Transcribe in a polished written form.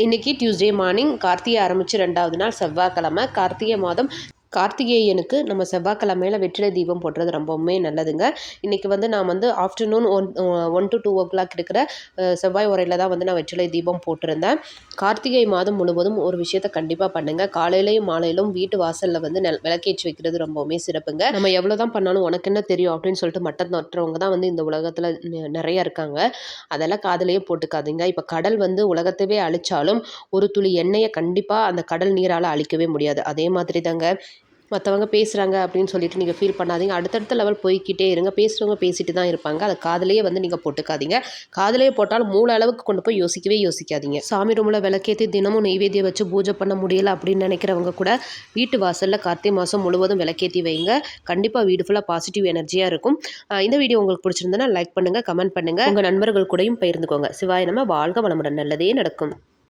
இன்றைக்கி Tuesday morning Karthigai ஆரம்பித்து 2வது நாள் செவ்வாய்க்கிழமை. கார்த்திகை மாதம் கார்த்திகேயனுக்கு நம்ம செவ்வாய்க்கிழமையில் வெற்றிலை தீபம் போடுறது ரொம்பவுமே நல்லதுங்க. இன்றைக்கி நான் ஆஃப்டர்நூன் 1 to 2 o'clock இருக்கிற செவ்வாய் உரையில் தான் நான் வெற்றிலை தீபம் போட்டிருந்தேன். கார்த்திகை மாதம் முழுவதும் ஒரு விஷயத்தை கண்டிப்பாக பண்ணுங்கள். காலையிலையும் மாலையிலும் வீட்டு வாசலில் விளக்கேற்றி வைக்கிறது ரொம்பவுமே சிறப்புங்க. நம்ம எவ்வளோ தான் பண்ணாலும் உனக்கு என்ன தெரியும் அப்படின்னு சொல்லிட்டு மட்டம் தட்டுறவங்க தான் இந்த உலகத்தில் நிறைய இருக்காங்க. அதெல்லாம் காதுலேயே போட்டுக்காதீங்க. இப்போ கடல் உலகத்தவே அழிச்சாலும் ஒரு துளி எண்ணெயை கண்டிப்பாக அந்த கடல் நீரால் அழிக்கவே முடியாது. அதே மாதிரி தாங்க மற்றவங்க பேசுகிறாங்க அப்படின்னு சொல்லிட்டு நீங்கள் ஃபீல் பண்ணாதீங்க. அடுத்தடுத்த லெவல் போய்கிட்டே இருங்க. பேசுகிறவங்க பேசிட்டு தான் இருப்பாங்க. அதை காதுலேயே நீங்கள் போட்டுக்காதீங்க. காதுலேயே போட்டாலும் மூளை அளவுக்கு கொண்டு போய் யோசிக்காதீங்க. சாமி ரூமில் விளக்கேற்றி தினமும் நெய்வேத்தியம் வச்சு பூஜை பண்ண முடியல அப்படின்னு நினைக்கிறவங்க கூட வீட்டு வாசலில் கார்த்திகை மாதம் முழுவதும் விளக்கேற்றி வைங்க. கண்டிப்பாக வீடு ஃபுல்லாக பாசிட்டிவ் எனர்ஜியாக இருக்கும். இந்த வீடியோ உங்களுக்கு பிடிச்சிருந்தனா லைக் பண்ணுங்கள், கமெண்ட் பண்ணுங்கள், உங்கள் நண்பர்கள் கூடயும் பகிர்ந்துக்கோங்க. சிவாய நம. வாழ்க வளமுடன். நல்லதே நடக்கும்.